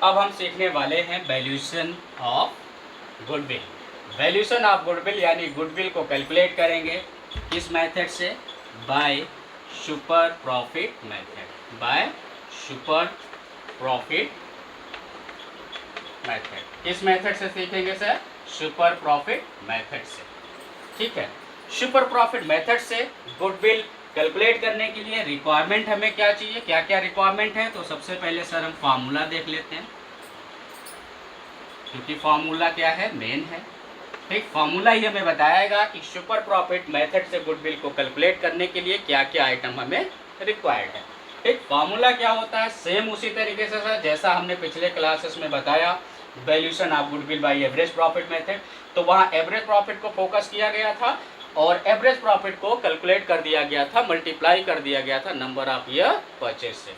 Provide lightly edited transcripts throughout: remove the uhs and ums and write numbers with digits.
अब हम सीखने वाले हैं valuation of goodwill. Valuation of goodwill यानी गुडविल को कैलकुलेट करेंगे किस मेथड से? By super profit method. By super profit method. किस मेथड से सीखेंगे सर? सुपर प्रॉफिट मेथड से। ठीक है, सुपर प्रॉफिट मेथड से गुडविल कैलकुलेट करने के लिए रिक्वायरमेंट हमें क्या चाहिए, क्या क्या रिक्वायरमेंट है? तो सबसे पहले सर हम फार्मूला देख लेते हैं, क्योंकि फार्मूला क्या है? मेन है। ठीक, फार्मूला ही हमें बताएगा कि सुपर प्रॉफिट मेथड से गुडविल को कैलकुलेट करने के लिए क्या क्या आइटम हमें रिक्वायर्ड है। ठीक, फार्मूला क्या होता है? सेम उसी तरीके से सर जैसा हमने पिछले क्लासेस में बताया, valuation of goodwill by average profit method. तो वहाँ एवरेज प्रॉफिट को फोकस किया गया था और एवरेज प्रॉफिट को कैलकुलेट कर दिया गया था, मल्टीप्लाई कर दिया गया था नंबर ऑफ ईयर परचेज से।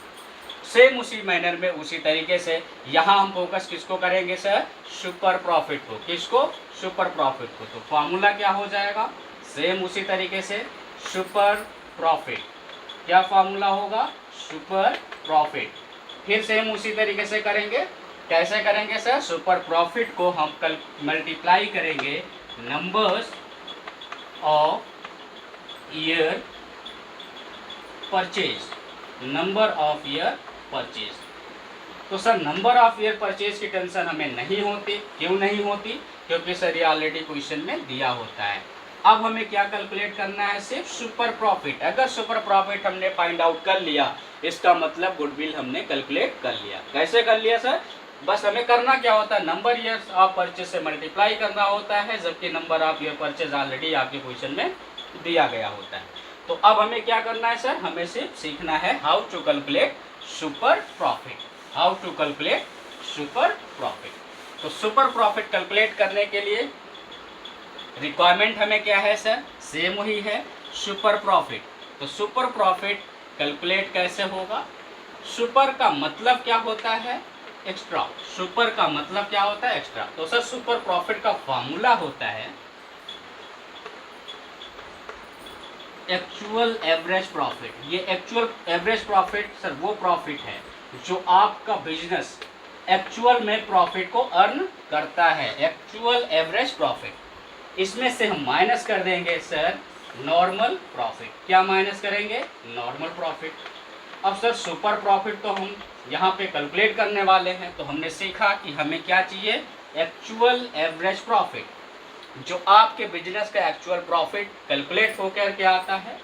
सेम उसी मैनर में, उसी तरीके से यहाँ हम फोकस किसको करेंगे सर? सुपर प्रॉफिट को। किसको? सुपर प्रॉफिट को। तो फार्मूला क्या हो जाएगा? सेम उसी तरीके से सुपर प्रॉफिट। क्या फार्मूला होगा? Super profit. फिर सेम उसी तरीके से करेंगे। कैसे करेंगे सर? सुपर प्रॉफिट को हम कल मल्टीप्लाई करेंगे numbers of year purchase. Number of year purchase. तो sir number of year purchase की टेंशन हमें नहीं होती। क्यों नहीं होती? क्योंकि सर ये ऑलरेडी क्वेश्चन में दिया होता है। अब हमें क्या कैलकुलेट करना है? सिर्फ सुपर प्रॉफिट। अगर सुपर प्रॉफिट हमने फाइंड आउट कर लिया, इसका मतलब गुडविल हमने कैलकुलेट कर लिया। कैसे कर लिया सर? बस हमें करना क्या होता है? नंबर ईयर्स ऑफ परचेज से मल्टीप्लाई करना होता है, जबकि number of year purchase already आपके क्वेश्चन में दिया गया होता है। तो अब हमें क्या करना है सर? हमें सिर्फ सीखना है how to calculate super profit. How to calculate super profit. तो सुपर प्रॉफिट कैलकुलेट करने के लिए रिक्वायरमेंट हमें क्या है सर? सेम वही है, सुपर प्रॉफिट। तो सुपर प्रॉफिट कैलकुलेट कैसे होगा? सुपर का मतलब क्या होता है? एक्स्ट्रा। सुपर का मतलब क्या होता है? एक्स्ट्रा। तो सर सुपर प्रॉफिट का फॉर्मूला होता है एक्चुअल एवरेज प्रॉफिट। ये एक्चुअल एवरेज प्रॉफिट सर वो प्रॉफिट है जो आपका बिजनेस एक्चुअल में प्रॉफिट को अर्न करता है। Actual average profit. इसमें से हम माइनस कर देंगे सर नॉर्मल प्रॉफिट। क्या माइनस करेंगे? Normal profit. अब सर सुपर प्रॉफिट तो हम यहाँ पे कैलकुलेट करने वाले हैं, तो हमने सीखा कि हमें क्या चाहिए? एक्चुअल एवरेज प्रॉफिट, जो आपके बिजनेस का एक्चुअल प्रॉफिट कैलकुलेट होकर के आता है।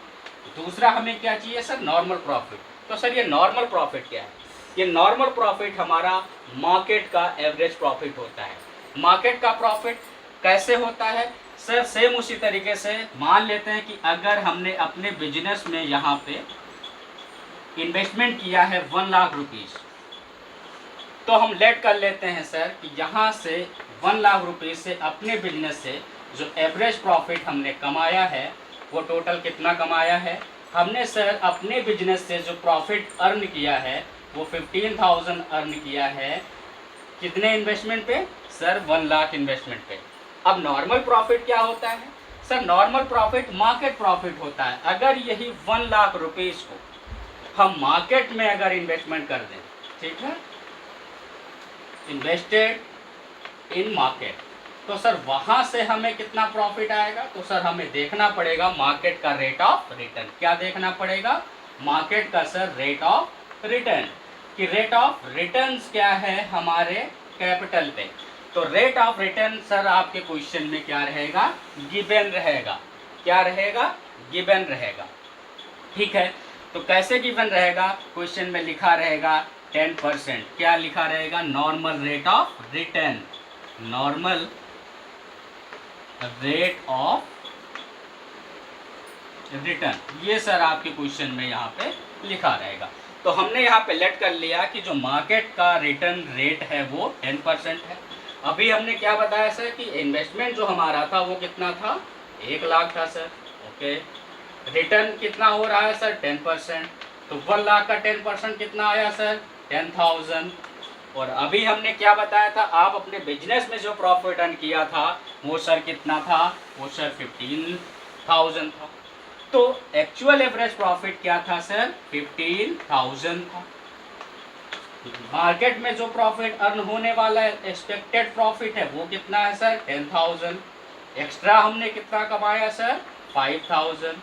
दूसरा हमें क्या चाहिए सर? Normal profit. तो सर ये नॉर्मल प्रॉफिट क्या है? ये नॉर्मल प्रॉफिट हमारा मार्केट का एवरेज प्रॉफिट होता है। मार्केट का प्रॉफिट कैसे होता है सर? सेम उसी तरीके से मान लेते हैं कि अगर हमने अपने बिजनेस में यहाँ पे इन्वेस्टमेंट किया है 1 लाख रुपीज़, तो हम लेट कर लेते हैं सर कि यहाँ से 1 लाख रुपीज़ से अपने बिजनेस से जो एवरेज प्रॉफिट हमने कमाया है वो टोटल कितना कमाया है? हमने सर अपने बिजनेस से जो प्रॉफिट अर्न किया है वो 15,000 अर्न किया है। कितने इन्वेस्टमेंट पे सर? 1 लाख इन्वेस्टमेंट पे। अब नॉर्मल प्रॉफिट क्या होता है sir? Normal profit market profit होता है। अगर यही 1 लाख रुपीज़ को हम मार्केट में अगर इन्वेस्टमेंट कर दें, ठीक है, इन्वेस्टेड इन मार्केट, तो सर वहाँ से हमें कितना प्रॉफिट आएगा? तो सर हमें देखना पड़ेगा मार्केट का रेट ऑफ रिटर्न। क्या देखना पड़ेगा? मार्केट का सर रेट ऑफ रिटर्न। कि रेट ऑफ रिटर्न क्या है हमारे कैपिटल पे। तो रेट ऑफ रिटर्न सर आपके क्वेश्चन में क्या रहेगा? गिवन रहेगा। क्या रहेगा? गिवन रहेगा। ठीक है, तो कैसे गिवन रहेगा? क्वेश्चन में लिखा रहेगा 10%। क्या लिखा रहेगा? Normal rate of return. Normal rate of return, ये सर आपके क्वेश्चन में यहाँ पे लिखा रहेगा। तो हमने यहाँ पे लेट कर लिया कि जो मार्केट का रिटर्न रेट है वो 10% है। अभी हमने क्या बताया सर कि इन्वेस्टमेंट जो हमारा था वो कितना था? 1 लाख था सर। ओके, रिटर्न कितना हो रहा है सर? 10%। तो 1 लाख का 10% कितना आया सर? 10,000। और अभी हमने क्या बताया था? आप अपने बिजनेस में जो प्रॉफिट अर्न किया था वो सर कितना था? वो सर 15,000 था। तो एक्चुअल एवरेज प्रॉफिट क्या था सर? 15,000 था। मार्केट में जो प्रॉफिट अर्न होने वाला है, एक्सपेक्टेड प्रॉफिट है, वो कितना है सर 10,000। एक्स्ट्रा हमने कितना कमाया सर 5,000।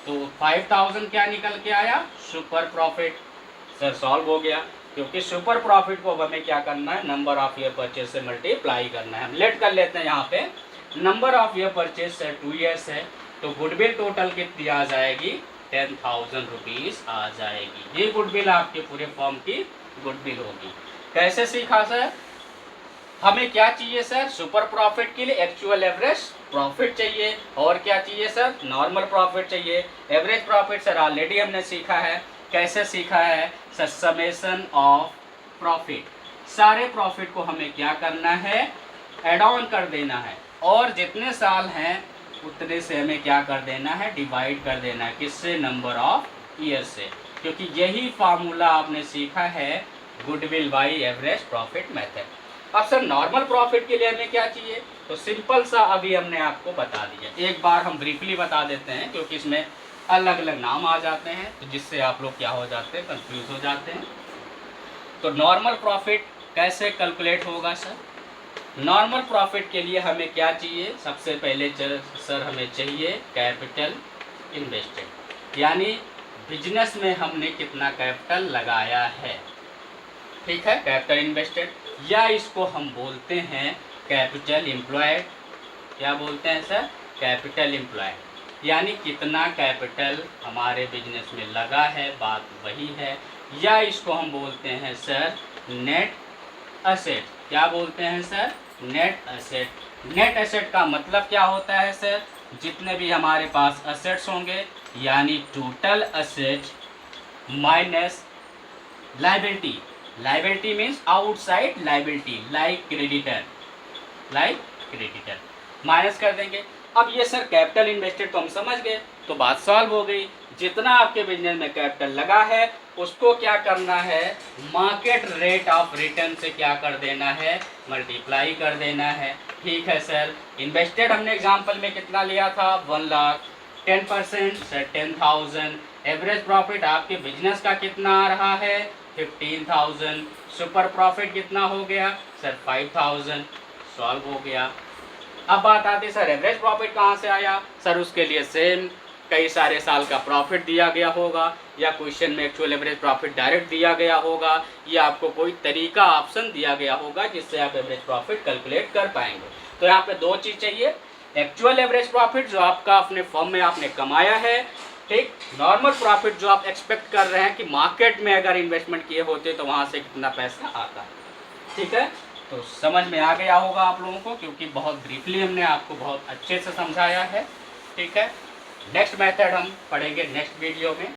तो 5,000 क्या निकल के आया सुपर प्रॉफिट। सर सॉल्व हो गया, क्योंकि सुपर प्रॉफिट को हमें क्या करना है नंबर ऑफ ईयर परचेज से मल्टीप्लाई करना है। हम लेट कर लेते हैं यहाँ पे, number of year purchase sir 2 years है, तो गुडविल टोटल कितनी आ जाएगी 10,000 रुपीज आ जाएगी। ये गुडविल आपके पूरे फॉर्म की गुडविल होगी। कैसे सीखा सर, हमें क्या चाहिए सर सुपर प्रॉफिट के लिए एक्चुअल एवरेज प्रॉफिट चाहिए, और क्या चाहिए सर नॉर्मल प्रॉफिट चाहिए। एवरेज प्रॉफिट सर ऑलरेडी हमने सीखा है। कैसे सीखा है सर, समेशन ऑफ प्रॉफिट, सारे प्रॉफिट को हमें क्या करना है एड ऑन कर देना है, और जितने साल हैं उतने से हमें क्या कर देना है डिवाइड कर देना है, किससे नंबर ऑफ ईयर से, क्योंकि यही फार्मूला आपने सीखा है goodwill by average profit method. अब सर नॉर्मल प्रॉफिट के लिए हमें क्या चाहिए, तो सिंपल सा अभी हमने आपको बता दिया, एक बार हम ब्रीफली बता देते हैं, क्योंकि इसमें अलग अलग नाम आ जाते हैं, तो जिससे आप लोग क्या हो जाते हैं कंफ्यूज हो जाते हैं। तो नॉर्मल प्रॉफिट कैसे कैलकुलेट होगा सर, नॉर्मल प्रॉफिट के लिए हमें क्या चाहिए, सबसे पहले सर हमें चाहिए कैपिटल इन्वेस्टेड, यानी बिजनेस में हमने कितना कैपिटल लगाया है, ठीक है कैपिटल इन्वेस्टेड, या इसको हम बोलते हैं कैपिटल एम्प्लॉयड। क्या बोलते हैं सर कैपिटल एम्प्लॉयड, यानी कितना कैपिटल हमारे बिजनेस में लगा है, बात वही है। या इसको हम बोलते हैं सर नेट एसेट। क्या बोलते हैं sir net asset. Net asset का मतलब क्या होता है सर, जितने भी हमारे पास एसेट्स होंगे, यानी total asset minus liability. Liability means outside liability, like creditor minus कर देंगे। अब ये सर कैपिटल इन्वेस्टेड तो हम समझ गए, तो बात सॉल्व हो गई। जितना आपके बिजनेस में कैपिटल लगा है उसको क्या करना है मार्केट रेट ऑफ रिटर्न से क्या कर देना है मल्टीप्लाई कर देना है, ठीक है सर। इन्वेस्टेड हमने एग्जांपल में कितना लिया था 1 लाख, 10% सर 10,000। एवरेज प्रॉफिट आपके बिजनेस का कितना आ रहा है 15,000। सुपर प्रॉफिट कितना हो गया सर 5,000। सॉल्व हो गया। अब बात आती है सर एवरेज प्रॉफिट कहाँ से आया, सर उसके लिए सेम कई सारे साल का प्रॉफिट दिया गया होगा, या क्वेश्चन में एक्चुअल एवरेज प्रॉफिट डायरेक्ट दिया गया होगा, या आपको कोई तरीका ऑप्शन दिया गया होगा जिससे आप एवरेज प्रॉफिट कैलकुलेट कर पाएंगे। तो यहाँ पे दो चीज़ चाहिए, एक्चुअल एवरेज प्रॉफिट जो आपका अपने फर्म में आपने कमाया है, ठीक, नॉर्मल प्रॉफिट जो आप एक्सपेक्ट कर रहे हैं कि मार्केट में अगर इन्वेस्टमेंट किए होते तो वहाँ से कितना पैसा आता, ठीक है। तो समझ में आ गया होगा आप लोगों को, क्योंकि बहुत ब्रीफली हमने आपको बहुत अच्छे से समझाया है, ठीक है। नेक्स्ट मेथड हम पढ़ेंगे नेक्स्ट वीडियो में।